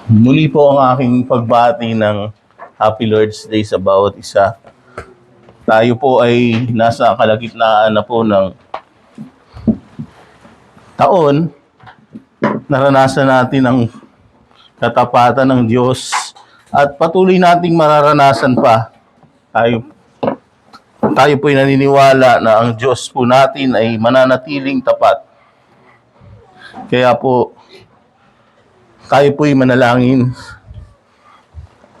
Muli po ang aking pagbati ng Happy Lord's Day sa bawat isa. Tayo po ay nasa kalagitnaan na po ng taon. Naranasan natin ang katapatan ng Diyos at patuloy nating mararanasan pa. Tayo po ay naniniwala na ang Diyos po natin ay mananatiling tapat. Kaya po, tayo po'y manalangin.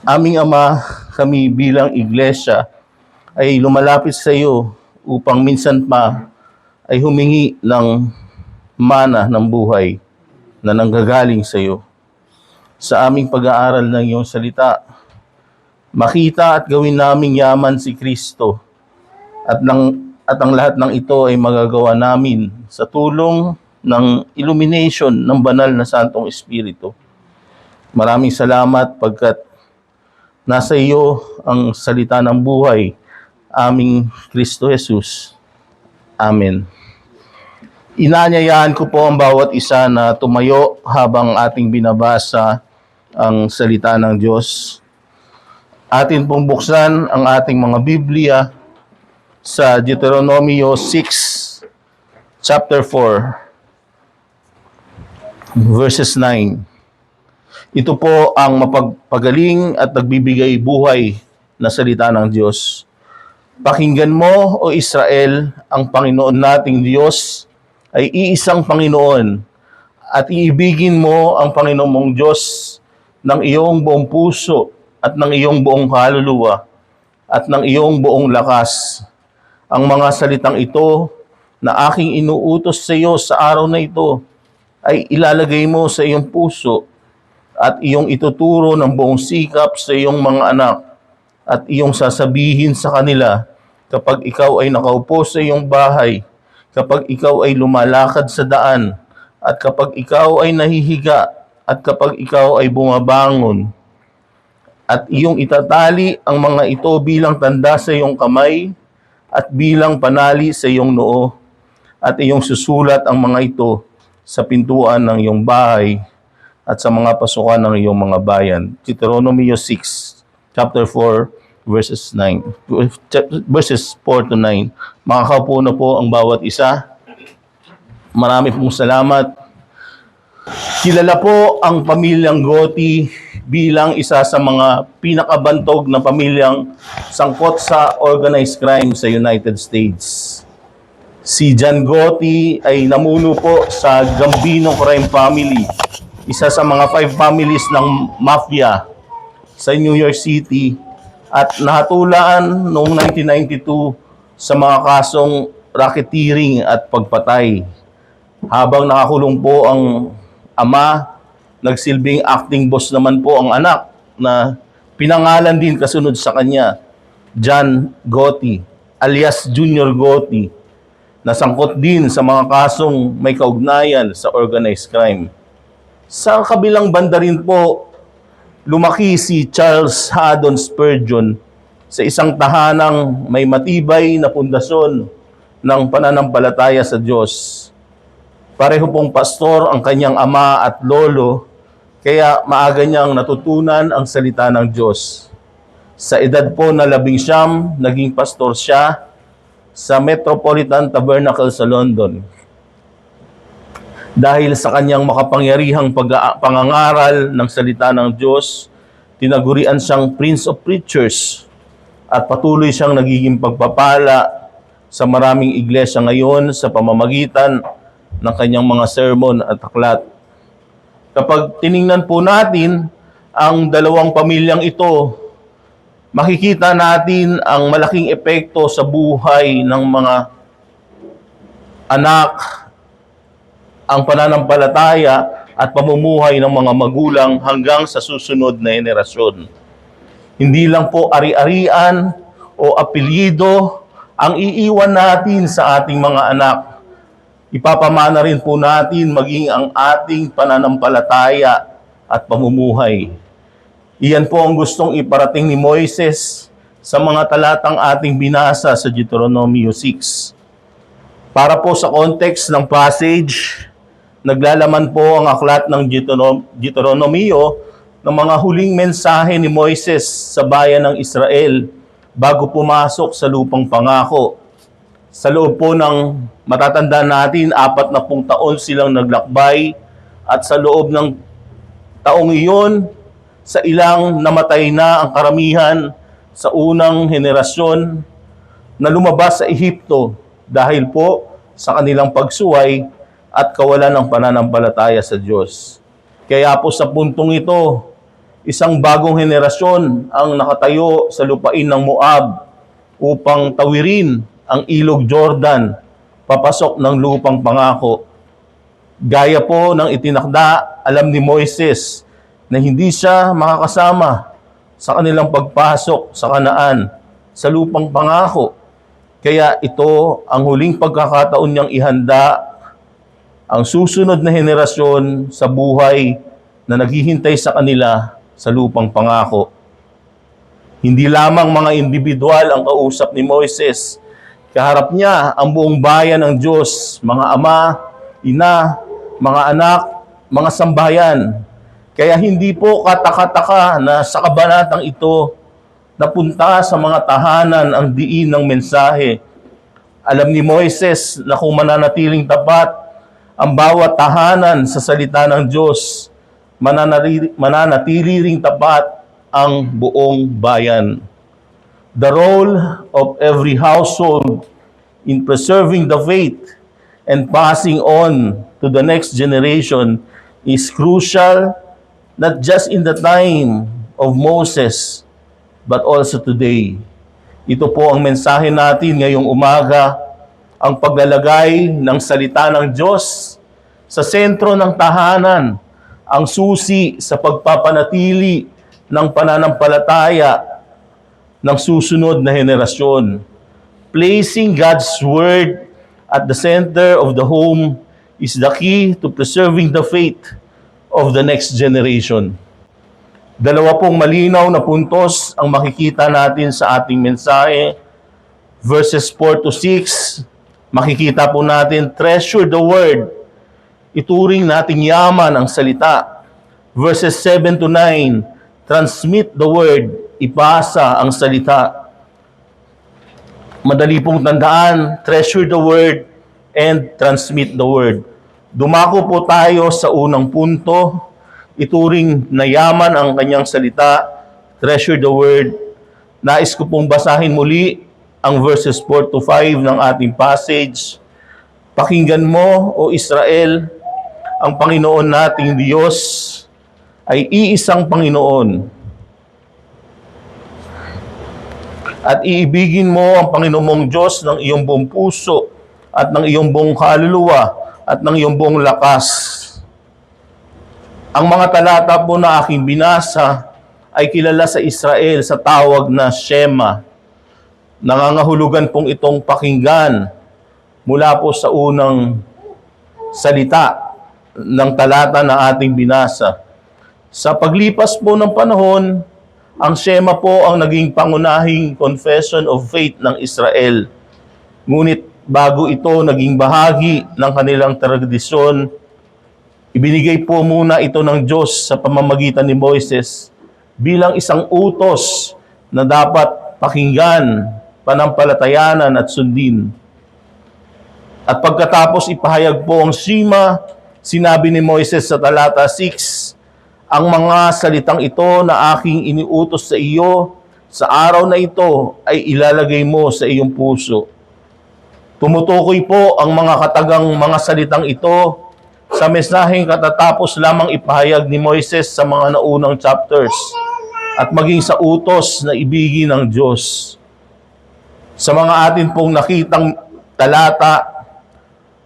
Aming Ama, kami bilang iglesia ay lumalapit sa iyo upang minsan pa ay humingi ng mana ng buhay na nanggagaling sa iyo. Sa aming pag-aaral ng iyong salita, makita at gawin naming yaman si Kristo at ang lahat ng ito ay magagawa namin sa tulong ng illumination ng banal na Santong Espiritu. Maraming salamat pagkat nasa iyo ang salita ng buhay, aming Kristo Jesus. Amen. Inanyayaan ko po ang bawat isa na tumayo habang ating binabasa ang salita ng Diyos. Atin pong buksan ang ating mga Biblia sa Deuteronomio 6, chapter 4, verses 9. Ito po ang mapagpagaling at nagbibigay buhay na salita ng Diyos. Pakinggan mo, O Israel, ang Panginoon nating Diyos ay iisang Panginoon at iibigin mo ang Panginoon mong Diyos ng iyong buong puso at ng iyong buong kaluluwa at ng iyong buong lakas. Ang mga salitang ito na aking inuutos sa iyo sa araw na ito ay ilalagay mo sa iyong puso at iyong ituturo ng buong sikap sa iyong mga anak at iyong sasabihin sa kanila kapag ikaw ay nakaupo sa iyong bahay, kapag ikaw ay lumalakad sa daan, at kapag ikaw ay nahihiga, at kapag ikaw ay bumabangon. At iyong itatali ang mga ito bilang tanda sa iyong kamay at bilang panali sa iyong noo, at iyong susulat ang mga ito sa pintuan ng iyong bahay at sa mga pasukan ng iyong mga bayan. Deuteronomy 6, chapter 4, verses 4 to 9. Makakaupo na po ang bawat isa. Marami pong salamat. Kilala po ang pamilyang Gotti bilang isa sa mga pinakabantog na pamilyang sangkot sa organized crime sa United States. Si John Gotti ay namuno po sa Gambino crime family, isa sa mga 5 families ng mafia sa New York City, at nahatulaan noong 1992 sa mga kasong racketeering at pagpatay. Habang nakakulong po ang ama, nagsilbing acting boss naman po ang anak na pinangalan din kasunod sa kanya, John Gotti alias Junior Gotti, nasangkot din sa mga kasong may kaugnayan sa organized crime. Sa kabilang banda rin po, lumaki si Charles Haddon Spurgeon sa isang tahanang may matibay na pundasyon ng pananampalataya sa Diyos. Pareho pong pastor ang kanyang ama at lolo, kaya maaga niyang natutunan ang salita ng Diyos. Sa edad po na 19, naging pastor siya sa Metropolitan Tabernacle sa London. Dahil sa kanyang makapangyarihang pangangaral ng salita ng Diyos, tinagurian siyang Prince of Preachers at patuloy siyang nagiging pagpapala sa maraming iglesia ngayon sa pamamagitan ng kanyang mga sermon at aklat. Kapag tiningnan po natin ang dalawang pamilyang ito, makikita natin ang malaking epekto sa buhay ng mga anak, ang pananampalataya at pamumuhay ng mga magulang hanggang sa susunod na henerasyon. Hindi lang po ari-arian o apelyido ang iiwan natin sa ating mga anak. Ipapamana rin po natin maging ang ating pananampalataya at pamumuhay. Iyan po ang gustong iparating ni Moises sa mga talatang ating binasa sa Deuteronomy 6. Para po sa context ng passage, naglalaman po ang aklat ng Deuteronomio ng mga huling mensahe ni Moises sa bayan ng Israel bago pumasok sa lupang pangako. Sa loob po ng matatanda natin, 40 taon silang naglakbay at sa loob ng taong iyon, sa ilang namatay na ang karamihan sa unang henerasyon na lumabas sa Ehipto dahil po sa kanilang pagsuway at kawalan ng pananampalataya sa Diyos. Kaya po sa puntong ito, isang bagong henerasyon ang nakatayo sa lupain ng Moab upang tawirin ang ilog Jordan papasok ng lupang pangako. Gaya po ng itinakda, alam ni Moises na hindi siya makakasama sa kanilang pagpasok sa Kanaan, sa lupang pangako. Kaya ito ang huling pagkakataon niyang ihanda ang susunod na henerasyon sa buhay na naghihintay sa kanila sa lupang pangako. Hindi lamang mga individual ang kausap ni Moises. Kaharap niya ang buong bayan ng Diyos, mga ama, ina, mga anak, mga sambahayan. Kaya hindi po kataka-taka na sa kabanatang ito napunta sa mga tahanan ang diin ng mensahe. Alam ni Moises na kung mananatiling tapat ang bawat tahanan sa salita ng Diyos, mananatili ring tapat ang buong bayan. The role of every household in preserving the faith and passing on to the next generation is crucial, not just in the time of Moses, but also today. Ito po ang mensahe natin ngayong umaga, ang paglalagay ng salita ng Diyos sa sentro ng tahanan, ang susi sa pagpapanatili ng pananampalataya ng susunod na henerasyon. Placing God's Word at the center of the home is the key to preserving the faith of the next generation. Dalawa pong malinaw na puntos ang makikita natin sa ating mensahe. Verses 4 to 6, makikita po natin, treasure the Word. Ituring natin yaman ang salita. Verses 7 to 9, transmit the Word. Ipasa ang salita. Madali pong tandaan, treasure the Word and transmit the Word. Dumako po tayo sa unang punto, ituring na yaman ang kanyang salita, treasure the Word. Nais ko pong basahin muli ang verses 4 to 5 ng ating passage. Pakinggan mo, O Israel, ang Panginoon nating Diyos ay iisang Panginoon. At iibigin mo ang Panginoon mong Diyos ng iyong buong puso at ng iyong buong kaluluwa at ng iyong buong lakas. Ang mga talata po na aking binasa ay kilala sa Israel sa tawag na Shema. Nangangahulugan pong itong pakinggan mula po sa unang salita ng talata na ating binasa. Sa paglipas po ng panahon, ang Shema po ang naging pangunahing confession of faith ng Israel. Ngunit bago ito naging bahagi ng kanilang tradisyon, ibinigay po muna ito ng Diyos sa pamamagitan ni Moises bilang isang utos na dapat pakinggan, panampalatayanan at sundin. At pagkatapos ipahayag po ang Shema, sinabi ni Moises sa talata 6, ang mga salitang ito na aking iniutos sa iyo sa araw na ito ay ilalagay mo sa iyong puso. Tumutukoy po ang mga katagang mga salitang ito sa mensaheng katatapos lamang ipahayag ni Moises sa mga naunang chapters at maging sa utos na ibigin ng Diyos. Sa mga atin pong nakitang talata,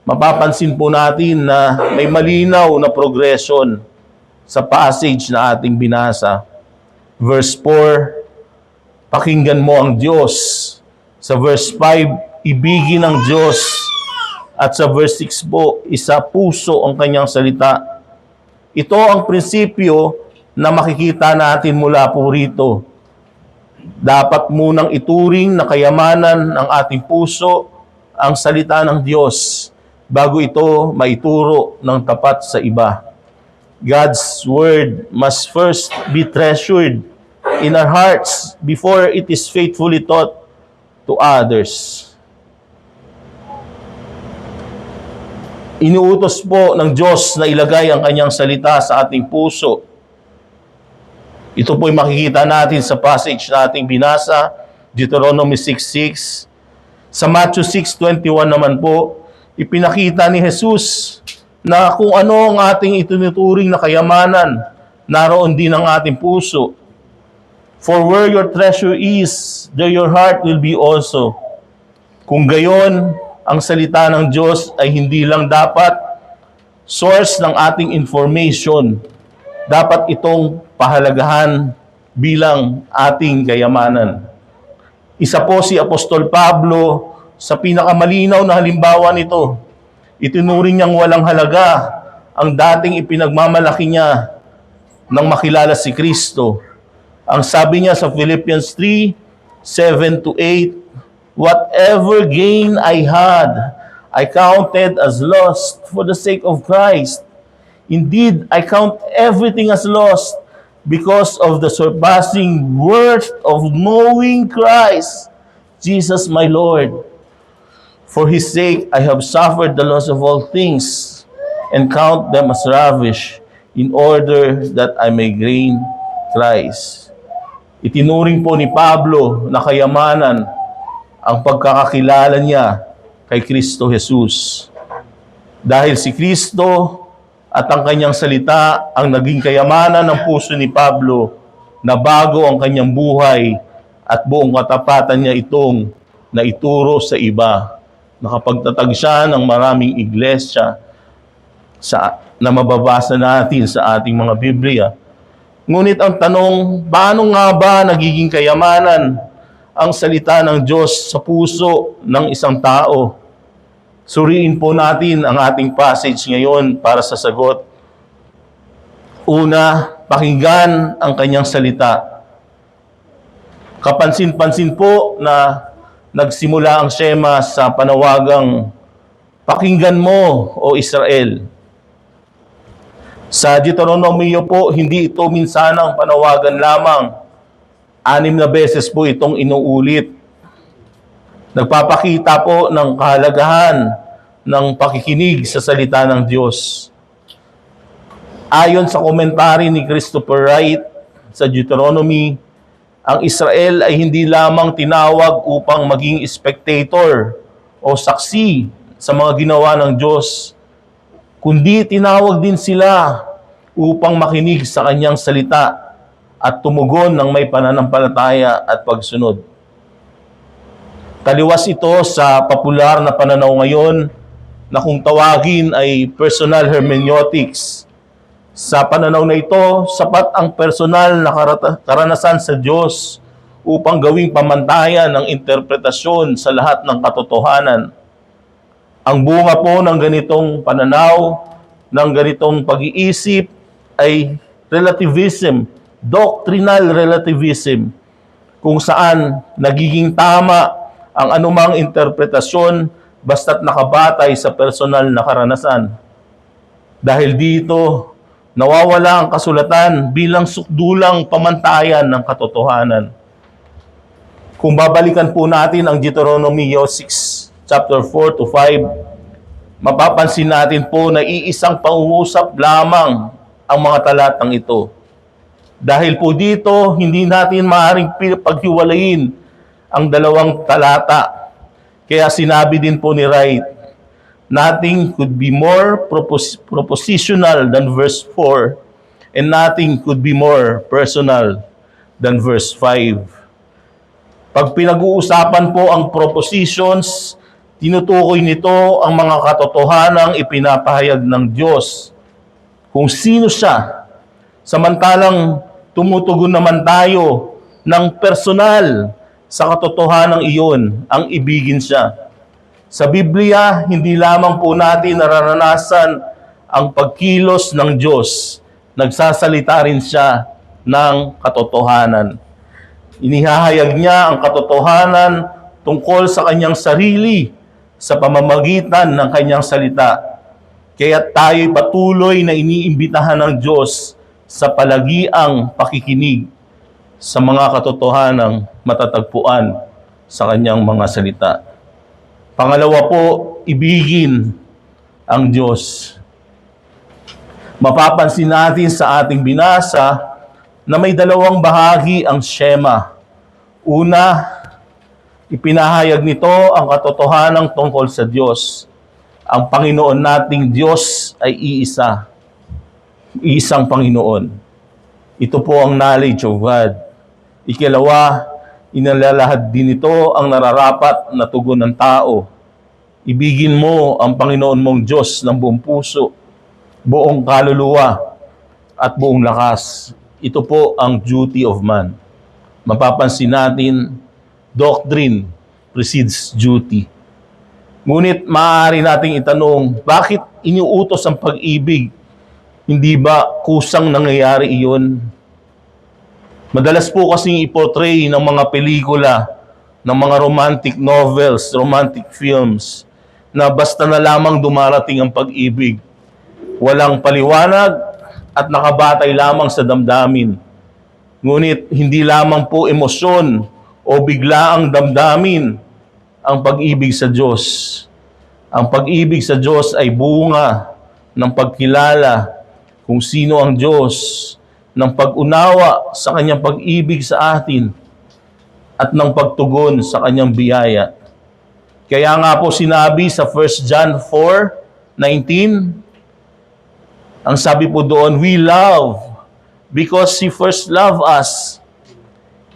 mapapansin po natin na may malinaw na progression sa passage na ating binasa. Verse 4, pakinggan mo ang Diyos. Sa verse 5, ibigin ng Diyos. At sa verse 6 po, isa puso ang kanyang salita. Ito ang prinsipyo na makikita natin mula po rito. Dapat munang ituring na kayamanan ng ating puso ang salita ng Diyos bago ito maituro ng tapat sa iba. God's word must first be treasured in our hearts before it is faithfully taught to others. Inuutos po ng Diyos na ilagay ang kanyang salita sa ating puso. Ito po'y makikita natin sa passage na ating binasa, Deuteronomy 6:6. Sa Matthew 6:21 naman po, ipinakita ni Jesus na kung ano ang ating itinuturing na kayamanan, naroon din ang ating puso. For where your treasure is, there your heart will be also. Kung gayon, ang salita ng Diyos ay hindi lang dapat source ng ating information. Dapat itong pahalagahan bilang ating kayamanan. Isa po si Apostol Pablo sa pinakamalinaw na halimbawa nito. Itinuring niyang walang halaga ang dating ipinagmamalaki niya nang makilala si Kristo. Ang sabi niya sa Philippians 3:7-8, whatever gain I had, I counted as lost for the sake of Christ. Indeed, I count everything as lost because of the surpassing worth of knowing Christ, Jesus my Lord. For His sake, I have suffered the loss of all things and count them as rubbish in order that I may gain Christ. Itinuring po ni Pablo na kayamanan ang pagkakakilala niya kay Kristo Jesus. Dahil si Kristo at ang kanyang salita ang naging kayamanan ng puso ni Pablo na bago ang kanyang buhay at buong katapatan niya itong naituro sa iba. Nakapagtatag siya ng maraming iglesia na mababasa natin sa ating mga Biblia. Ngunit ang tanong, paano nga ba nagiging kayamanan ang salita ng Diyos sa puso ng isang tao? Suriin po natin ang ating passage ngayon para sa sagot. Una, pakinggan ang kanyang salita. Kapansin-pansin po na nagsimula ang Shema sa panawagang, pakinggan mo, O Israel. Sa Deuteronomio po, hindi ito minsanang panawagan lamang. 6 na beses po itong inuulit. Nagpapakita po ng kahalagahan ng pakikinig sa salita ng Diyos. Ayon sa komentary ni Christopher Wright sa Deuteronomy, ang Israel ay hindi lamang tinawag upang maging spectator o saksi sa mga ginawa ng Diyos, kundi tinawag din sila upang makinig sa kanyang salita at tumugon ng may pananampalataya at pagsunod. Taliwas ito sa popular na pananaw ngayon na kung tawagin ay personal hermeneutics. Sa pananaw na ito, sapat ang personal na karanasan sa Diyos upang gawing pamantayan ng interpretasyon sa lahat ng katotohanan. Ang bunga po ng ganitong pananaw, ng ganitong pag-iisip ay relativism, doctrinal relativism, kung saan nagiging tama ang anumang interpretasyon basta't nakabatay sa personal na karanasan. Dahil dito, nawawala ang kasulatan bilang sukdulang pamantayan ng katotohanan. Kung babalikan po natin ang Deuteronomy 6, chapter 4-5, mapapansin natin po na iisang pangungusap lamang ang mga talatang ito. Dahil po dito, hindi natin maaaring paghiwalayin ang dalawang talata. Kaya sinabi din po ni Wright, nothing could be more propositional than verse 4 and nothing could be more personal than verse 5. Pag pinag-uusapan po ang propositions, tinutukoy nito ang mga katotohanang ipinapahayag ng Diyos, kung sino siya. Samantalang tumutugon naman tayo ng personal sa katotohanan iyon, ang ibigin siya. Sa Biblia, hindi lamang po natin nararanasan ang pagkilos ng Diyos. Nagsasalita rin siya ng katotohanan. Inihahayag niya ang katotohanan tungkol sa kanyang sarili sa pamamagitan ng kanyang salita. Kaya tayo'y patuloy na iniimbitahan ng Diyos sa palagiang pakikinig sa mga katotohanang matatagpuan sa kanyang mga salita. Pangalawa po, ibigin ang Diyos. Mapapansin natin sa ating binasa na may dalawang bahagi ang Shema. Una, ipinahayag nito ang katotohanan tungkol sa Diyos. Ang Panginoon nating Diyos ay iisa. Iisang Panginoon. Ito po ang knowledge of God. Ikalawa, inalalahad din ito ang nararapat na tugon ng tao. Ibigin mo ang Panginoon mong Diyos ng buong puso, buong kaluluwa, at buong lakas. Ito po ang duty of man. Mapapansin natin, doctrine precedes duty. Ngunit maaari nating itanong, bakit iniuutos ang pag-ibig? Hindi ba kusang nangyayari iyon? Madalas po kasing iportray ng mga pelikula, ng mga romantic novels, romantic films, na basta na lamang dumarating ang pag-ibig. Walang paliwanag at nakabatay lamang sa damdamin. Ngunit hindi lamang po emosyon o biglaang damdamin ang pag-ibig sa Diyos. Ang pag-ibig sa Diyos ay bunga ng pagkilala kung sino ang Diyos, ng pag-unawa sa kanyang pag-ibig sa atin, at ng pagtugon sa kanyang biyaya. Kaya nga po sinabi sa 1 John 4:19, ang sabi po doon, we love because He first loved us.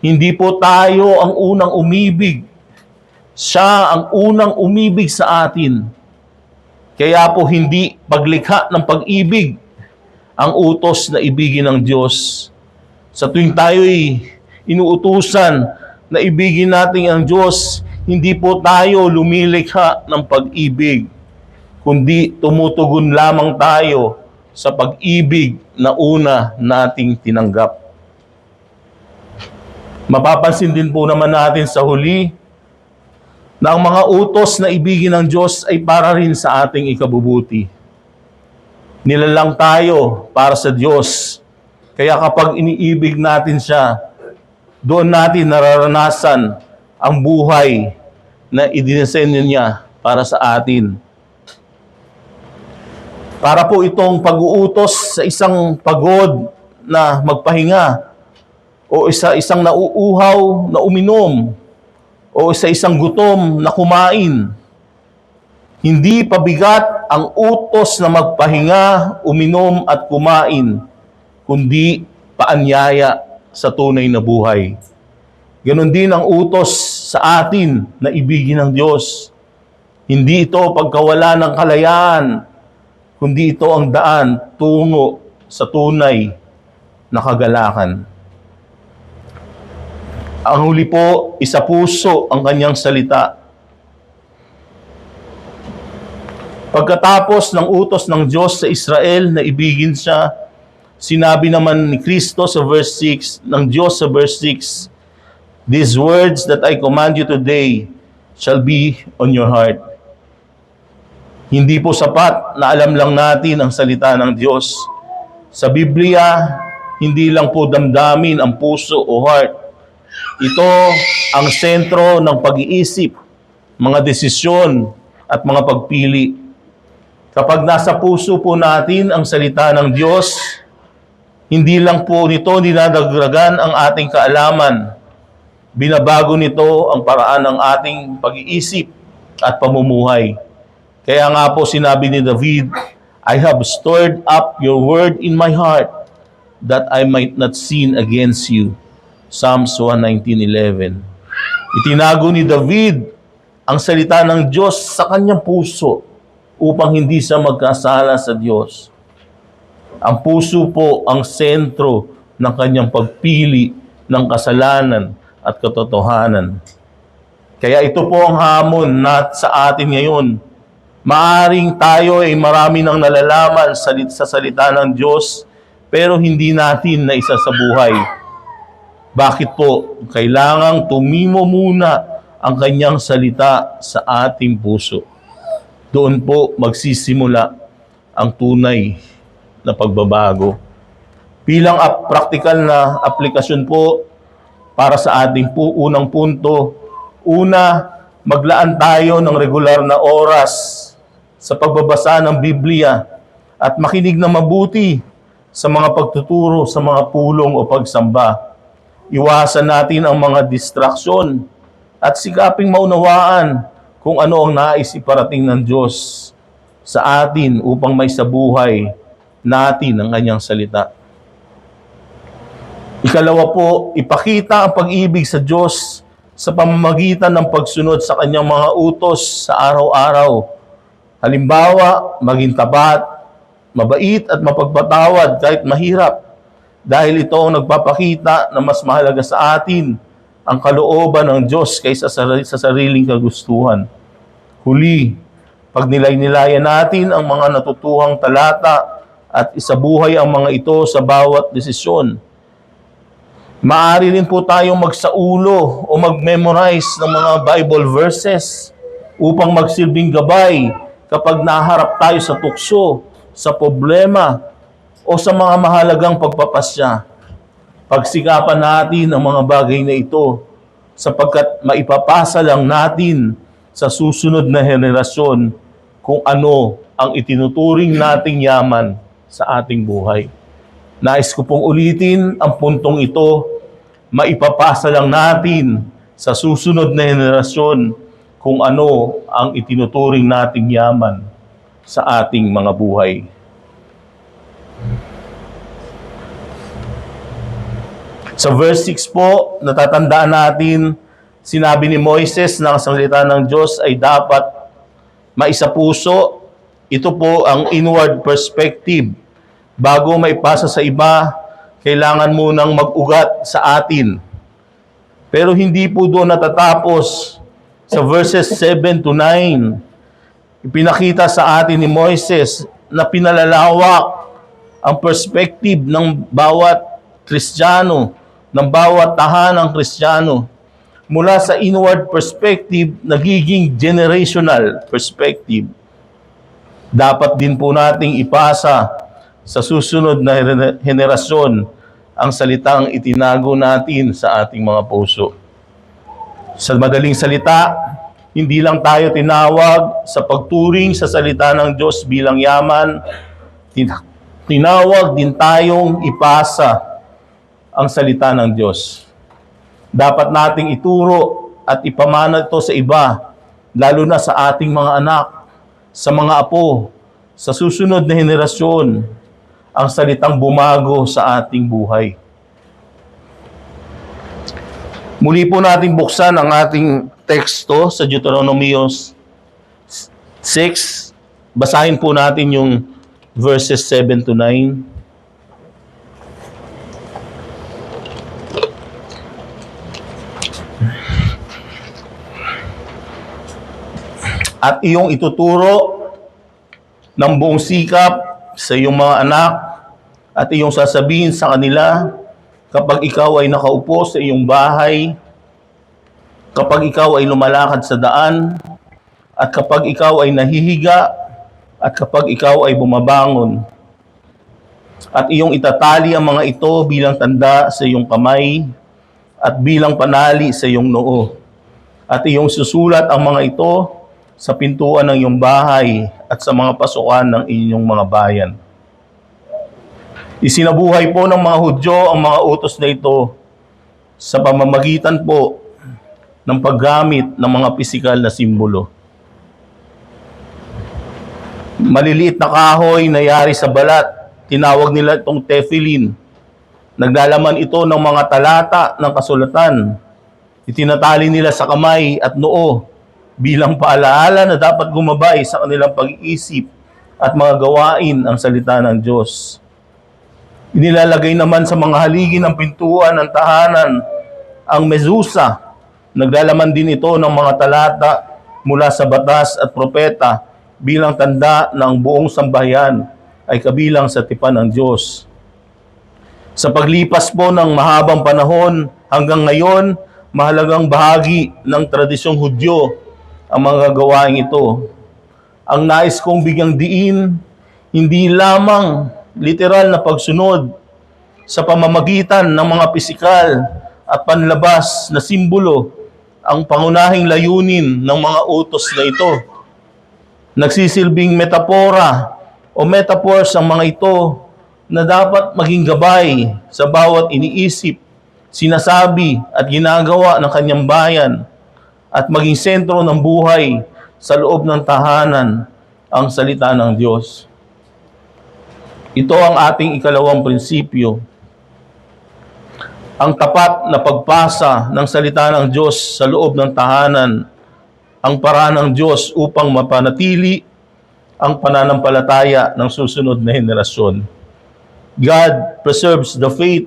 Hindi po tayo ang unang umibig. Siya ang unang umibig sa atin. Kaya po hindi paglikha ng pag-ibig ang utos na ibigin ng Diyos. Sa tuwing tayo'y inuutusan na ibigin natin ang Diyos, hindi po tayo lumilikha ng pag-ibig, kundi tumutugon lamang tayo sa pag-ibig na una nating tinanggap. Mapapansin din po naman natin sa huli na ang mga utos na ibigin ng Diyos ay para rin sa ating ikabubuti. Nilalang tayo para sa Diyos. Kaya kapag iniibig natin siya, doon natin nararanasan ang buhay na idinisenyo niya para sa atin. Para po itong pag-uutos sa isang pagod na magpahinga, o isang nauuhaw na uminom, o sa isang gutom na kumain. Hindi pabigat ang utos na magpahinga, uminom at kumain, kundi paanyaya sa tunay na buhay. Ganon din ang utos sa atin na ibigin ng Diyos. Hindi ito pagkawala ng kalayaan, kundi ito ang daan tungo sa tunay na kagalakan. Ang huli po, isa puso ang kanyang salita. Pagkatapos ng utos ng Diyos sa Israel na ibigin siya, sinabi naman ni Kristo sa verse 6, ng Diyos sa verse 6, these words that I command you today shall be on your heart. Hindi po sapat na alam lang natin ang salita ng Diyos. Sa Biblia, hindi lang po damdamin ang puso o heart. Ito ang sentro ng pag-iisip, mga desisyon at mga pagpili. Kapag nasa puso po natin ang salita ng Diyos, hindi lang po nito dinadagdagan ang ating kaalaman. Binabago nito ang paraan ng ating pag-iisip at pamumuhay. Kaya nga po sinabi ni David, I have stored up your word in my heart that I might not sin against you. Psalms 119:11. Itinago ni David ang salita ng Diyos sa kanyang puso upang hindi siya magkasala sa Diyos. Ang puso po ang sentro ng kanyang pagpili ng kasalanan at katotohanan. Kaya ito po ang hamon sa atin ngayon. Maaring tayo ay marami nang nalalaman sa salita ng Diyos, pero hindi natin na isa sa buhay. Bakit po? Kailangang tumimo muna ang kanyang salita sa ating puso. Doon po magsisimula ang tunay na pagbabago. Bilang praktikal na aplikasyon po para sa ating unang punto, una, maglaan tayo ng regular na oras sa pagbabasa ng Biblia at makinig na mabuti sa mga pagtuturo sa mga pulong o pagsamba. Iwasan natin ang mga distraksyon at sikaping maunawaan kung ano ang nais iparating ng Diyos sa atin upang may sabuhay natin ang kanyang salita. Ikalawa po, ipakita ang pag-ibig sa Diyos sa pamamagitan ng pagsunod sa kanyang mga utos sa araw-araw. Halimbawa, maging tapat, mabait at mapagpatawad kahit mahirap, dahil ito ang nagpapakita na mas mahalaga sa atin ang kalooban ng Diyos kaysa sa sariling kagustuhan. Huli, pag nilay-nilayan natin ang mga natutuhang talata at isabuhay ang mga ito sa bawat desisyon, maaari rin po tayong magsaulo o mag-memorize ng mga Bible verses upang magsilbing gabay kapag naharap tayo sa tukso, sa problema, o sa mga mahalagang pagpapasya. Pagsikapan natin ang mga bagay na ito sapagkat maipapasa lang natin sa susunod na henerasyon kung ano ang itinuturing nating yaman sa ating buhay. Nais ko pong ulitin ang puntong ito, maipapasa lang natin sa susunod na henerasyon kung ano ang itinuturing nating yaman sa ating mga buhay. Sa verse 6 po, natatandaan natin, sinabi ni Moises na ang salita ng Diyos ay dapat maisapuso. Ito po ang inward perspective. Bago maipasa sa iba, kailangan munang mag-ugat sa atin. Pero hindi po doon natatapos. Sa verses 7 to 9, ipinakita sa atin ni Moises na pinalalawak ang perspective ng bawat Kristiyano, ng bawat tahanang Kristiyano. Mula sa inward perspective, nagiging generational perspective. Dapat din po nating ipasa sa susunod na henerasyon ang salitang itinago natin sa ating mga puso. Sa madaling salita, hindi lang tayo tinawag sa pagturing sa salita ng Diyos bilang yaman, tinawag din tayong ipasa ang salita ng Diyos. Dapat nating ituro at ipamana ito sa iba, lalo na sa ating mga anak, sa mga apo, sa susunod na henerasyon, ang salitang bumago sa ating buhay. Muli po natin buksan ang ating teksto sa Deuteronomy 6. Basahin po natin yung verses 7 to 9. At iyong ituturo ng buong sikap sa iyong mga anak at iyong sasabihin sa kanila kapag ikaw ay nakaupo sa iyong bahay, kapag ikaw ay lumalakad sa daan, at kapag ikaw ay nahihiga, at kapag ikaw ay bumabangon. At iyong itatali ang mga ito bilang tanda sa iyong kamay at bilang panali sa iyong noo. At iyong susulat ang mga ito sa pintuan ng iyong bahay at sa mga pasukan ng inyong mga bayan. Isinabuhay po ng mga Hudyo ang mga utos na ito sa pamamagitan po ng paggamit ng mga pisikal na simbolo. Maliliit na kahoy na yari sa balat, tinawag nila itong tefillin. Naglalaman ito ng mga talata ng kasulatan. Itinatali nila sa kamay at noo bilang paalaala na dapat gumabay sa kanilang pag-iisip at mga gawain ang salita ng Diyos. Inilalagay naman sa mga haligi ng pintuan ng tahanan ang mezusa. Naglalaman din ito ng mga talata mula sa batas at propeta bilang tanda ng buong sambahayan ay kabilang sa tipan ng Diyos. Sa paglipas po ng mahabang panahon hanggang ngayon, mahalagang bahagi ng tradisyong Hudyo ang mga gawain ito. Ang nais kong bigyang diin, Hindi lamang literal na pagsunod sa pamamagitan ng mga pisikal at panlabas na simbolo ang pangunahing layunin ng mga utos na ito. Nagsisilbing metapora o metaphors ang mga ito na dapat maging gabay sa bawat iniisip, sinasabi at ginagawa ng kanyang bayan at maging sentro ng buhay sa loob ng tahanan ang salita ng Diyos. Ito ang ating ikalawang prinsipyo. Ang tapat na pagpasa ng salita ng Diyos sa loob ng tahanan, ang paraan ng Diyos upang mapanatili ang pananampalataya ng susunod na henerasyon. God preserves the faith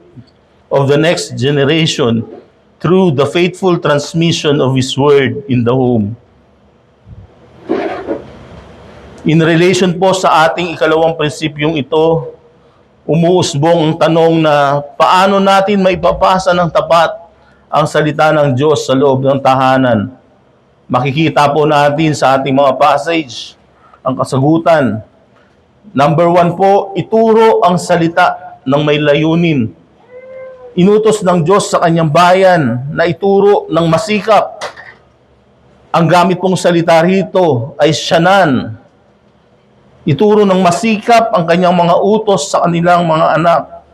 of the next generation through the faithful transmission of His Word in the home. In relation po sa ating ikalawang prinsipyong ito, umuusbong ang tanong na paano natin maipapasa ng tapat ang salita ng Diyos sa loob ng tahanan. Makikita po natin sa ating mga passage ang kasagutan. Number 1 po, ituro ang salita ng may layunin. Inutos ng Diyos sa kanyang bayan na ituro ng masikap. Ang gamit pong salita rito ay syanan. Ituro ng masikap ang kanyang mga utos sa kanilang mga anak.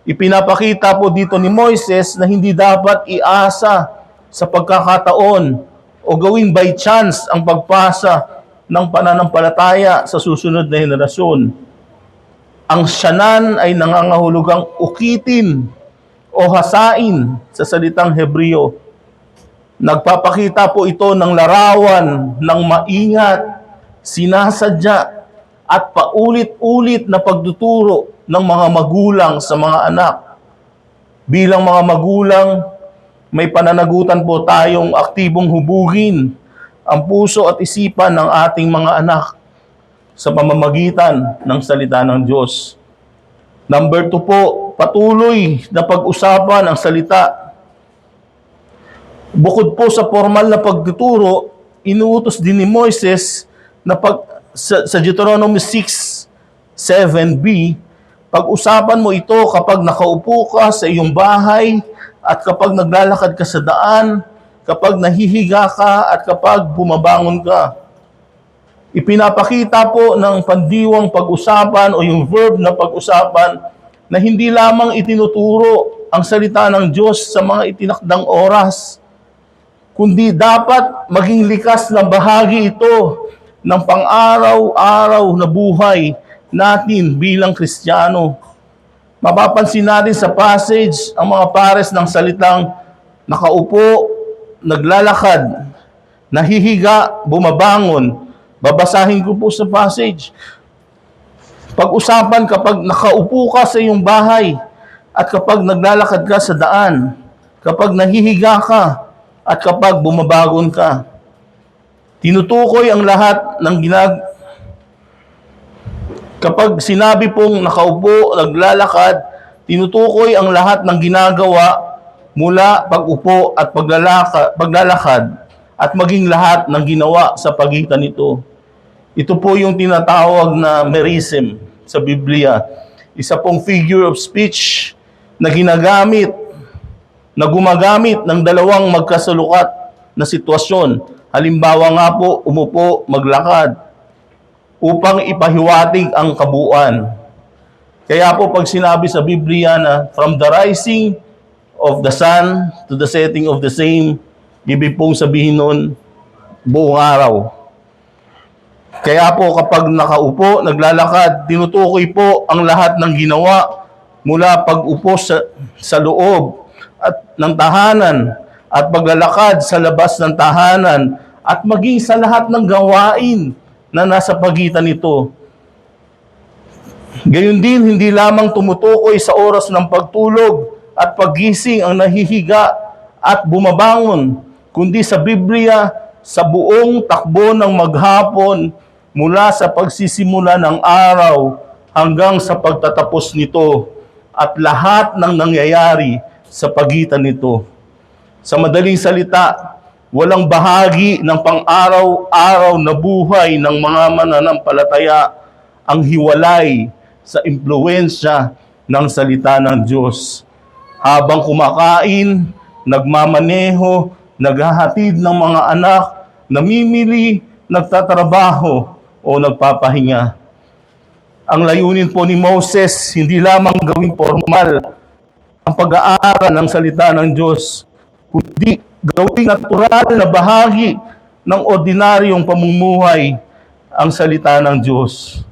Ipinapakita po dito ni Moises na hindi dapat iasa sa pagkakataon o gawing by chance ang pagpasa ng pananampalataya sa susunod na henerasyon. Ang syanan ay nangangahulugang ukitin o hasain sa salitang Hebreo. Nagpapakita po ito ng larawan ng maingat, sinasadya, at paulit-ulit na pagtuturo ng mga magulang sa mga anak. Bilang mga magulang, may pananagutan po tayong aktibong hubugin ang puso at isipan ng ating mga anak sa pamamagitan ng salita ng Diyos. Number 2 po, patuloy na pag-usapan ang salita. Bukod po sa formal na pagtuturo, inuutos din ni Moises na sa Deuteronomy 6:7b, pag-usapan mo ito kapag nakaupo ka sa iyong bahay at kapag naglalakad ka sa daan, kapag nahihiga ka at kapag bumabangon ka. Ipinapakita po ng pandiwang pag-usapan o yung verb na pag-usapan na hindi lamang itinuturo ang salita ng Diyos sa mga itinakdang oras, kundi dapat maging likas na bahagi ito ng pang-araw-araw na buhay natin bilang Kristiyano. Mapapansin natin sa passage ang mga pares ng salitang nakaupo, naglalakad, nahihiga, bumabangon. Babasahin ko po sa passage. Pag-usapan kapag nakaupo ka sa iyong bahay at kapag naglalakad ka sa daan, kapag nahihiga ka at kapag bumabangon ka. Tinutukoy ang lahat ng kapag sinabi pong nakaupo, naglalakad, tinutukoy ang lahat ng ginagawa mula pag-upo at paglalakad at maging lahat ng ginawa sa pagitan nito. Ito po yung tinatawag na merism sa Biblia. Isa pong figure of speech na gumagamit ng dalawang magkasalukat na sitwasyon. Halimbawa nga po, umupo, maglakad, upang ipahiwatig ang kabuuan. Kaya po pag sinabi sa Biblia na from the rising of the sun to the setting of the same, ibig pong sabihin nun, buong araw. Kaya po kapag nakaupo, naglalakad, tinutukoy po ang lahat ng ginawa mula pag-upo sa loob at ng tahanan at paglalakad sa labas ng tahanan at maging sa lahat ng gawain na nasa pagitan nito. Gayon din, hindi lamang tumutukoy sa oras ng pagtulog at paggising ang nahihiga at bumabangon, kundi sa Biblia, sa buong takbo ng maghapon mula sa pagsisimula ng araw hanggang sa pagtatapos nito at lahat ng nangyayari sa pagitan nito. Sa madaling salita, walang bahagi ng pang-araw-araw na buhay ng mga mananampalataya ang hiwalay sa impluwensya ng salita ng Diyos. Habang kumakain, nagmamaneho, naghahatid ng mga anak, namimili, nagtatrabaho, o nagpapahinga. Ang layunin po ni Moses, hindi lamang gawing formal ang pag-aaral ng salita ng Diyos, kundi gawing natural na bahagi ng ordinaryong pamumuhay ang salita ng Diyos.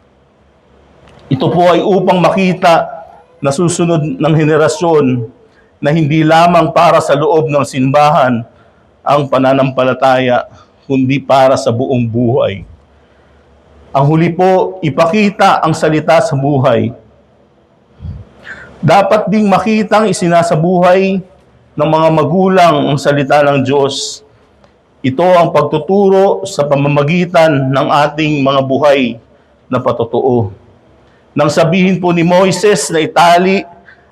Ito po ay upang makita na susunod ng henerasyon na hindi lamang para sa loob ng simbahan ang pananampalataya, kundi para sa buong buhay. Ang huli po, ipakita ang salita sa buhay. Dapat ding makitang isinasabuhay ng mga magulang ang salita ng Diyos. Ito ang pagtuturo sa pamamagitan ng ating mga buhay na patotoo. Nang sabihin po ni Moises na itali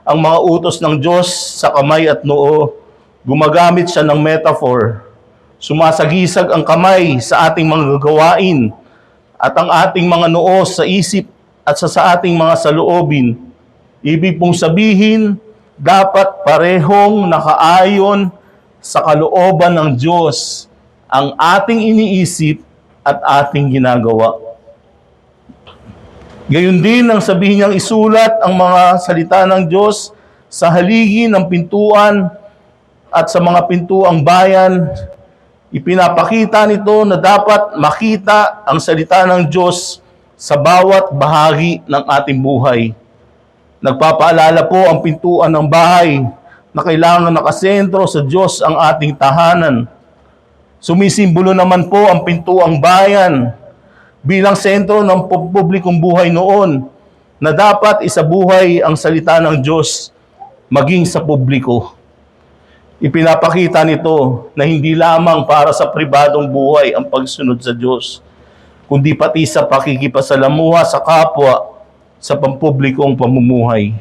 ang mga utos ng Diyos sa kamay at noo, gumagamit siya ng metaphor. Sumasagisag ang kamay sa ating mga gagawain at ang ating mga noo sa isip at sa ating mga saloobin. Ibig pong sabihin, dapat parehong nakaayon sa kalooban ng Diyos ang ating iniisip at ating ginagawa. Gayon din ang sabihin niyang isulat ang mga salita ng Diyos sa haligi ng pintuan at sa mga pintuang bayan. Ipinapakita nito na dapat makita ang salita ng Diyos sa bawat bahagi ng ating buhay. Nagpapaalala po ang pintuan ng bahay na kailangan nakasentro sa Diyos ang ating tahanan. Sumisimbolo naman po ang pintuang bayan bilang sentro ng publikong buhay noon na dapat isabuhay ang salita ng Diyos maging sa publiko. Ipinapakita nito na hindi lamang para sa pribadong buhay ang pagsunod sa Diyos, kundi pati sa pakikipasalamuha sa kapwa sa pampublikong pamumuhay.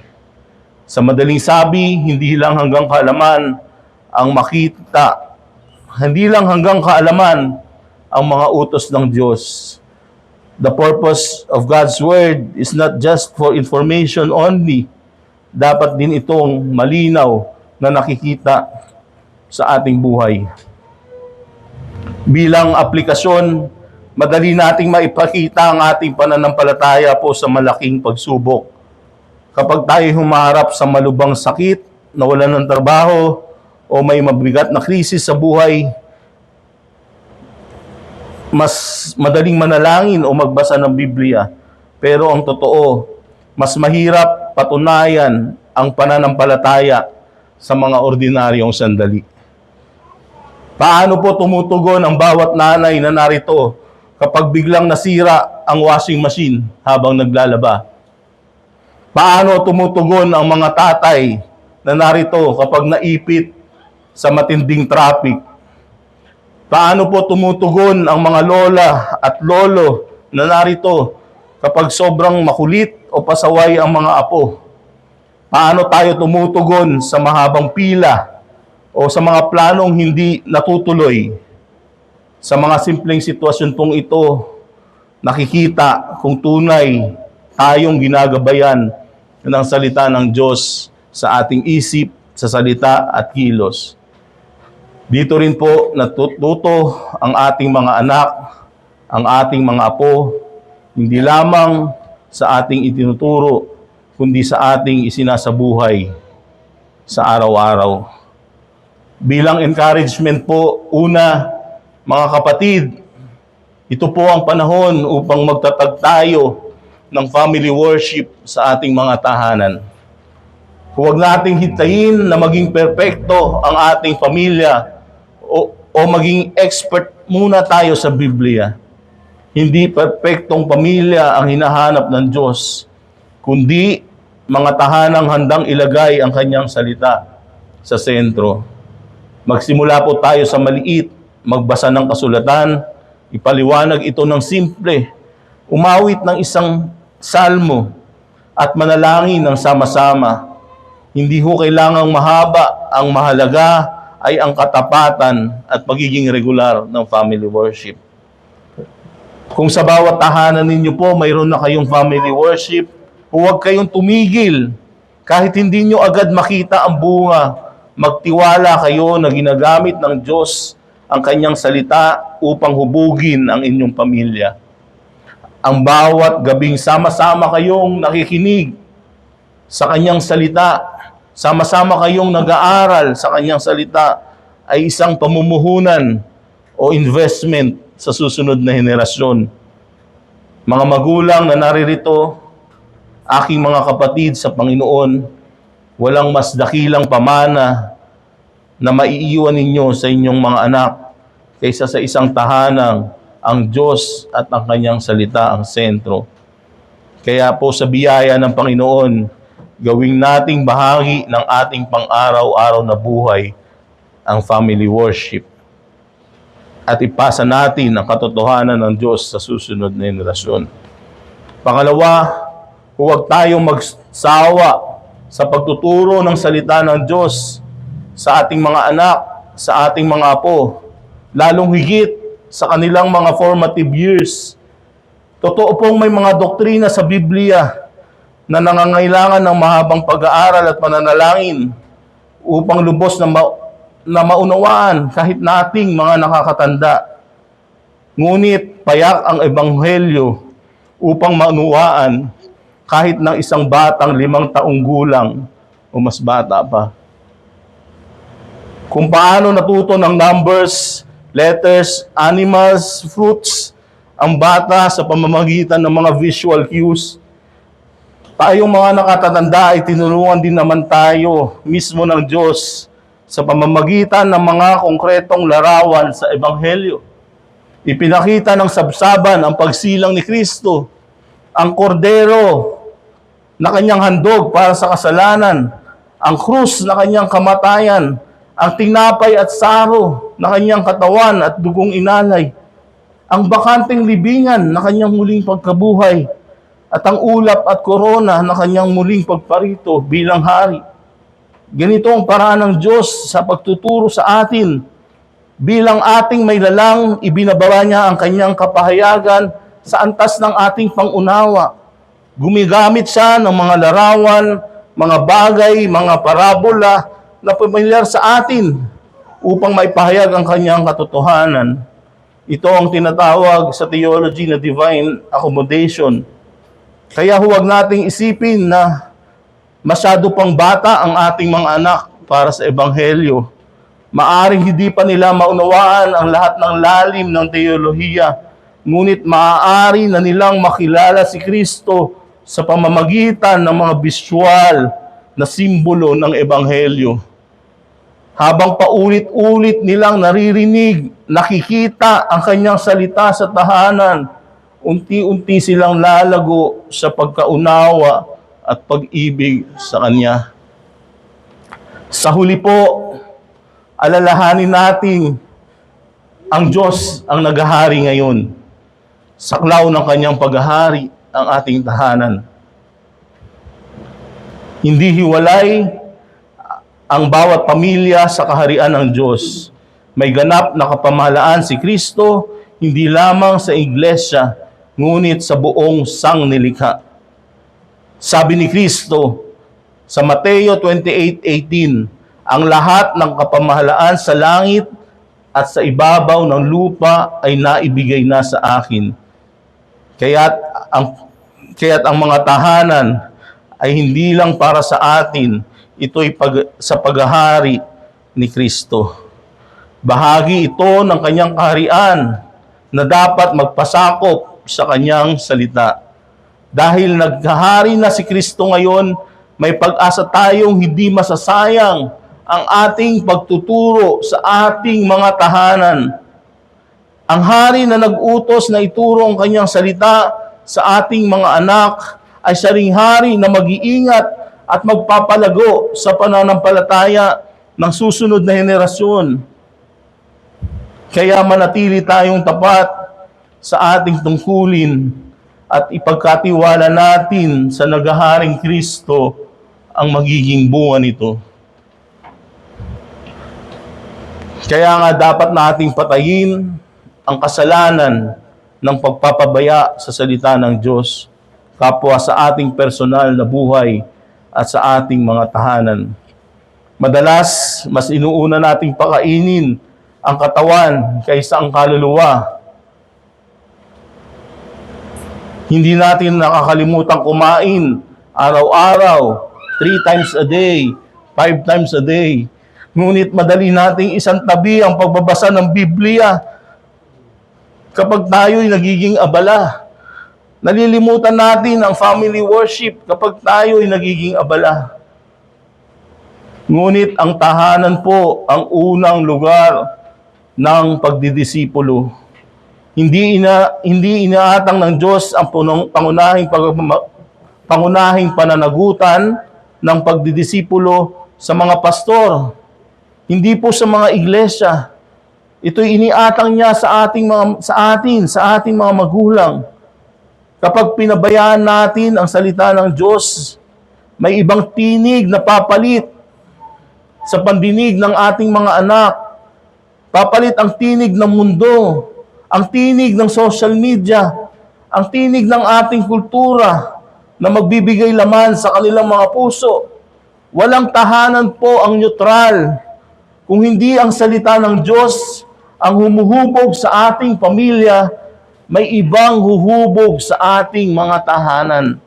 Sa madaling sabi, hindi lang hanggang kaalaman ang makita, hindi lang hanggang kaalaman ang mga utos ng Diyos. The purpose of God's Word is not just for information only. Dapat din itong malinaw na nakikita sa ating buhay. Bilang aplikasyon, madali nating maipakita ang ating pananampalataya po sa malaking pagsubok. Kapag tayo humarap sa malubhang sakit, nawalan ng trabaho, o may mabigat na krisis sa buhay, mas madaling manalangin o magbasa ng Biblia. Pero ang totoo, mas mahirap patunayan ang pananampalataya sa mga ordinaryong sandali. Paano po tumutugon ang bawat nanay na narito kapag biglang nasira ang washing machine habang naglalaba? Paano tumutugon ang mga tatay na narito kapag naipit sa matinding traffic? Paano po tumutugon ang mga lola at lolo na narito kapag sobrang makulit o pasaway ang mga apo? Paano tayo tumutugon sa mahabang pila o sa mga planong hindi natutuloy? Sa mga simpleng sitwasyon pong ito, nakikita kung tunay tayong ginagabayan ng salita ng Diyos sa ating isip, sa salita at kilos. Dito rin po natututo ang ating mga anak, ang ating mga apo, hindi lamang sa ating itinuturo, kundi sa ating isinasabuhay sa araw-araw. Bilang encouragement po, una, mga kapatid, ito po ang panahon upang magtatag tayo ng family worship sa ating mga tahanan. Huwag nating hintayin na maging perpekto ang ating pamilya o maging expert muna tayo sa Biblia. Hindi perpektong pamilya ang hinahanap ng Diyos, kundi mga tahanang handang ilagay ang kanyang salita sa sentro. Magsimula po tayo sa maliit, magbasa ng kasulatan, ipaliwanag ito ng simple, umawit ng isang salmo, at manalangin ng sama-sama. Hindi ho kailangang mahaba, ang mahalaga ay ang katapatan at pagiging regular ng family worship. Kung sa bawat tahanan ninyo po, mayroon na kayong family worship, huwag kayong tumigil. Kahit hindi nyo agad makita ang bunga, magtiwala kayo na ginagamit ng Diyos ang kanyang salita upang hubugin ang inyong pamilya. Ang bawat gabing sama-sama kayong nakikinig sa kanyang salita, sama-sama kayong nag-aaral sa kanyang salita, ay isang pamumuhunan o investment sa susunod na henerasyon. Mga magulang na naririto, aking mga kapatid sa Panginoon, walang mas dakilang pamana na maiiwan ninyo sa inyong mga anak kaysa sa isang tahanang ang Diyos at ang kanyang salita ang sentro. Kaya po sa biyaya ng Panginoon, gawing nating bahagi ng ating pang-araw-araw na buhay ang family worship. At ipasa natin ang katotohanan ng Diyos sa susunod na henerasyon. Pangalawa, huwag tayong magsawa sa pagtuturo ng salita ng Diyos sa ating mga anak, sa ating mga apo, lalong higit sa kanilang mga formative years. Totoo pong may mga doktrina sa Biblia na nangangailangan ng mahabang pag-aaral at pananalangin upang lubos na maunawaan kahit nating mga nakakatanda. Ngunit payak ang ebanghelyo upang maunawaan kahit ng isang batang 5 taong gulang o mas bata pa. Kung paano natuto ng numbers, letters, animals, fruits, ang bata sa pamamagitan ng mga visual cues, tayong mga nakatatanda ay tinulungan din naman tayo mismo ng Diyos sa pamamagitan ng mga konkretong larawan sa Ebanghelyo. Ipinakita ng sabsaban ang pagsilang ni Kristo, ang kordero na kanyang handog para sa kasalanan, ang krus na kanyang kamatayan, ang tinapay at saro na kanyang katawan at dugong inalay, ang bakanteng libingan na kanyang muling pagkabuhay, at ang ulap at korona na kanyang muling pagparito bilang hari. Ganito ang paraan ng Diyos sa pagtuturo sa atin. Bilang ating may lalang, ibinababa niya ang kanyang kapahayagan sa antas ng ating pangunawa. Gumigamit siya ng mga larawan, mga bagay, mga parabola na pamilyar sa atin upang maipahayag ang kanyang katotohanan. Ito ang tinatawag sa theology na divine accommodation. Kaya huwag nating isipin na masyado pang bata ang ating mga anak para sa Ebanghelyo. Maaring hindi pa nila maunawaan ang lahat ng lalim ng teolohiya, ngunit maaari na nilang makilala si Kristo sa pamamagitan ng mga visual na simbolo ng Ebanghelyo. Habang paulit-ulit nilang naririnig, nakikita ang kanyang salita sa tahanan, unti-unti silang lalago sa pagkaunawa at pag-ibig sa Kanya. Sa huli po, alalahanin natin ang Diyos ang naghahari ngayon. Saklaw ng Kanyang paghahari ang ating tahanan. Hindi hiwalay ang bawat pamilya sa kaharian ng Diyos. May ganap na kapamahalaan si Kristo, hindi lamang sa iglesia, ngunit sa buong sangnilikha. Sabi ni Kristo sa Mateo 28:18, ang lahat ng kapamahalaan sa langit at sa ibabaw ng lupa ay naibigay na sa akin. Kaya't ang mga tahanan ay hindi lang para sa atin, ito'y sa paghahari ni Kristo. Bahagi ito ng kanyang kaharian na dapat magpasakop sa kanyang salita. Dahil naghahari na si Kristo ngayon, may pag-asa tayong hindi masasayang ang ating pagtuturo sa ating mga tahanan. Ang hari na nag-utos na ituro ang kanyang salita sa ating mga anak ay siya ring hari na mag-iingat at magpapalago sa pananampalataya ng susunod na henerasyon. Kaya manatili tayong tapat sa ating tungkulin at ipagkatiwala natin sa naghaharing Kristo ang magiging bunga nito. Kaya nga dapat nating patayin ang kasalanan ng pagpapabaya sa salita ng Diyos, kapwa sa ating personal na buhay at sa ating mga tahanan. Madalas, mas inuuna nating pakainin ang katawan kaysa ang kaluluwa. Hindi natin nakakalimutan kumain araw-araw, 3 times a day, 5 times a day. Ngunit madali nating isang tabi ang pagbabasa ng Biblia kapag tayo'y nagiging abala. Nalilimutan natin ang family worship kapag tayo'y nagiging abala. Ngunit ang tahanan po ang unang lugar ng pagdidisipulo. Hindi inaatang ng Diyos ang pangunahing pananagutan ng pagdidisipulo sa mga pastor. Hindi po sa mga iglesia. Ito'y iniatang niya sa ating mga magulang. Kapag pinabayaan natin ang salita ng Diyos, may ibang tinig na papalit sa pandinig ng ating mga anak. Papalit ang tinig ng mundo, ang tinig ng social media, ang tinig ng ating kultura na magbibigay laman sa kanilang mga puso. Walang tahanan po ang neutral kung hindi ang salita ng Diyos ang humuhubog sa ating pamilya, may ibang huhubog sa ating mga tahanan.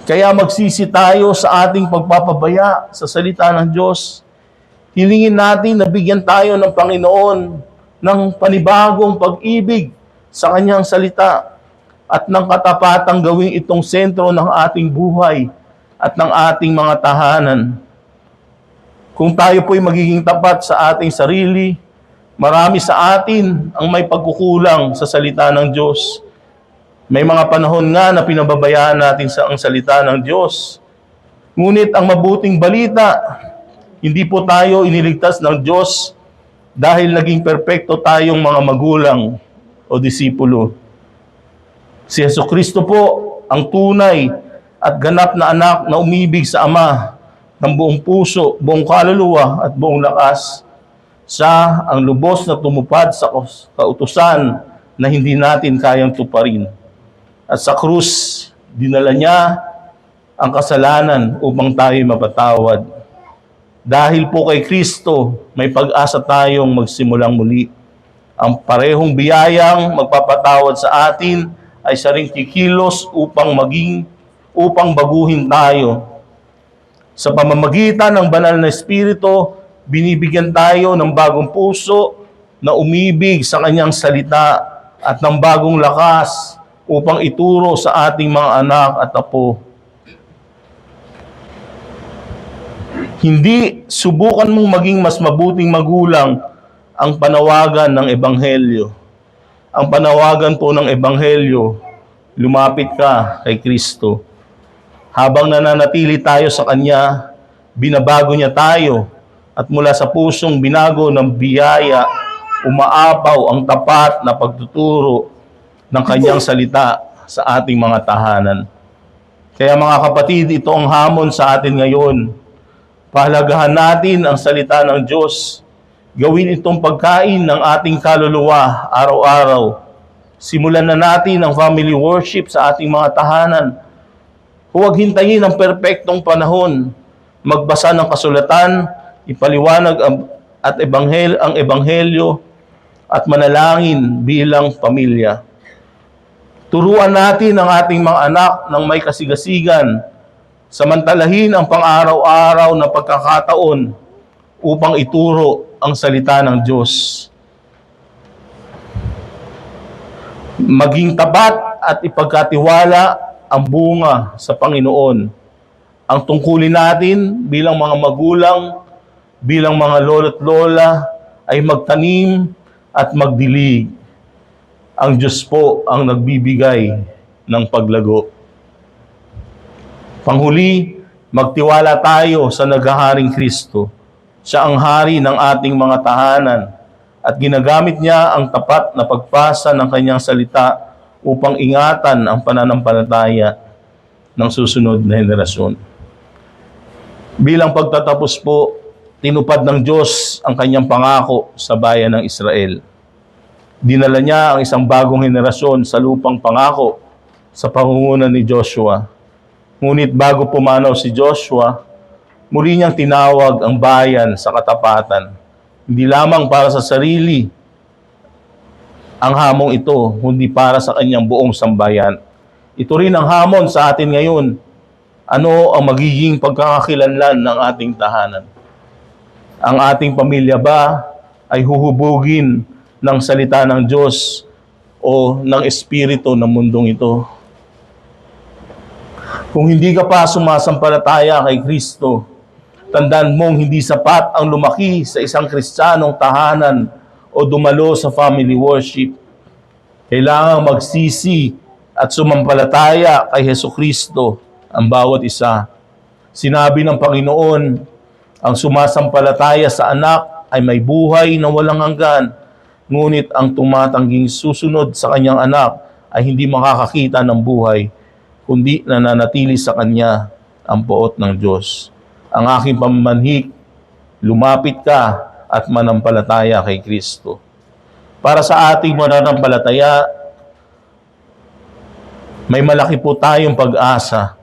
Kaya magsisi tayo sa ating pagpapabaya sa salita ng Diyos. Hilingin natin na bigyan tayo ng Panginoon ng panibagong pag-ibig sa Kanyang salita at ng katapatang gawing itong sentro ng ating buhay at ng ating mga tahanan. Kung tayo po'y magiging tapat sa ating sarili, marami sa atin ang may pagkukulang sa salita ng Diyos. May mga panahon nga na pinababayaan natin ang salita ng Diyos. Ngunit ang mabuting balita, hindi po tayo iniligtas ng Diyos dahil naging perpekto tayong mga magulang o disipulo. Si Jesucristo po ang tunay at ganap na anak na umibig sa Ama ng buong puso, buong kaluluwa at buong lakas. Siya ang lubos na tumupad sa kautusan na hindi natin kayang tuparin. At sa krus, dinala niya ang kasalanan upang tayo mapatawad. Dahil po kay Kristo, may pag-asa tayong magsimulang muli. Ang parehong biyayang magpapatawad sa atin ay siya ring kikilos upang baguhin tayo. Sa pamamagitan ng banal na Espiritu, binibigyan tayo ng bagong puso na umibig sa Kanyang salita at ng bagong lakas upang ituro sa ating mga anak at apo. Hindi subukan mong maging mas mabuting magulang ang panawagan ng Ebanghelyo. Ang panawagan po ng Ebanghelyo, lumapit ka kay Kristo. Habang nananatili tayo sa Kanya, binabago niya tayo at mula sa pusong binago ng biyaya, umaapaw ang tapat na pagtuturo ng Kanyang salita sa ating mga tahanan. Kaya mga kapatid, ito ang hamon sa atin ngayon. Pahalagahan natin ang salita ng Diyos. Gawin itong pagkain ng ating kaluluwa araw-araw. Simulan na natin ang family worship sa ating mga tahanan. Huwag hintayin ang perpektong panahon. Magbasa ng kasulatan, ipaliwanag ang ebanghelyo at manalangin bilang pamilya. Turuan natin ang ating mga anak ng may kasigasigan. Samantalahin ang pang-araw-araw na pagkakataon upang ituro ang salita ng Diyos. Maging tapat at ipagkatiwala ang bunga sa Panginoon. Ang tungkulin natin bilang mga magulang, bilang mga lolo't lola, ay magtanim at magdilig. Ang Diyos po ang nagbibigay ng paglago. Panghuli, magtiwala tayo sa naghaharing Kristo. Siya ang hari ng ating mga tahanan at ginagamit niya ang tapat na pagpasa ng Kanyang salita upang ingatan ang pananampalataya ng susunod na henerasyon. Bilang pagtatapos po, tinupad ng Diyos ang Kanyang pangako sa bayan ng Israel. Dinala niya ang isang bagong henerasyon sa lupang pangako sa pangunguna ni Joshua. Ngunit bago pumanaw si Joshua, muli niyang tinawag ang bayan sa katapatan. Hindi lamang para sa sarili ang hamong ito, kundi para sa kanyang buong sambayan. Ito rin ang hamon sa atin ngayon. Ano ang magiging pagkakakilanlan ng ating tahanan? Ang ating pamilya ba ay huhubugin ng salita ng Diyos o ng espiritu ng mundong ito? Kung hindi ka pa sumasampalataya kay Kristo, tandaan mong hindi sapat ang lumaki sa isang Kristiyanong tahanan o dumalo sa family worship. Kailangang magsisi at sumampalataya kay Hesukristo ang bawat isa. Sinabi ng Panginoon, ang sumasampalataya sa anak ay may buhay na walang hanggan, ngunit ang tumatangging susunod sa kanyang anak ay hindi makakakita ng buhay, kundi nananatili sa kanya ang poot ng Diyos. Ang aking pamamanhik, lumapit ka at manampalataya kay Kristo. Para sa ating mananampalataya, may malaki po tayong pag-asa.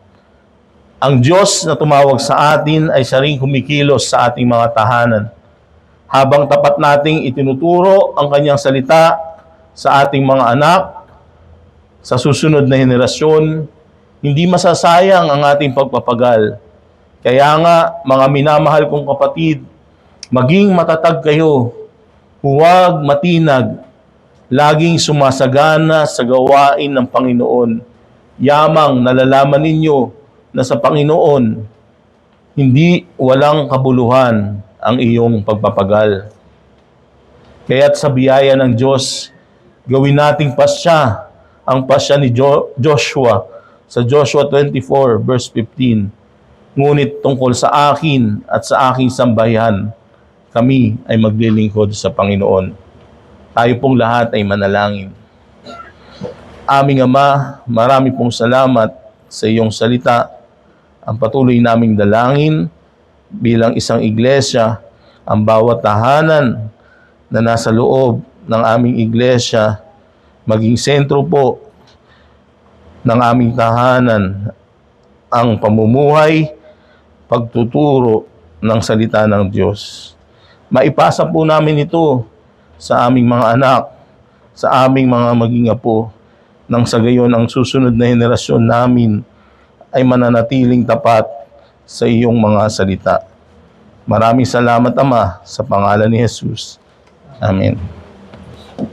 Ang Diyos na tumawag sa atin ay siya rin kumikilos sa ating mga tahanan. Habang tapat nating itinuturo ang kanyang salita sa ating mga anak, sa susunod na henerasyon, hindi masasayang ang ating pagpapagal. Kaya nga, mga minamahal kong kapatid, maging matatag kayo, huwag matinag, laging sumasagana sa gawain ng Panginoon. Yamang nalalaman ninyo na sa Panginoon, hindi walang kabuluhan ang iyong pagpapagal. Kaya't sa biyaya ng Diyos, gawin nating pasya, ang pasya ni Joshua, sa Joshua 24 verse 15. Ngunit tungkol sa akin at sa aking sambayan, kami ay maglilingkod sa Panginoon. Tayo pong lahat ay manalangin. Aming Ama, marami pong salamat sa iyong salita. Ang patuloy naming dalangin bilang isang iglesia, ang bawat tahanan na nasa loob ng aming iglesia, maging sentro po ng aming tahanan ang pamumuhay, pagtuturo ng salita ng Diyos. Maipasa po namin ito sa aming mga anak, sa aming mga maging apo, nang sa gayon ang susunod na henerasyon namin ay mananatiling tapat sa iyong mga salita. Maraming salamat, Ama, sa pangalan ni Jesus. Amen.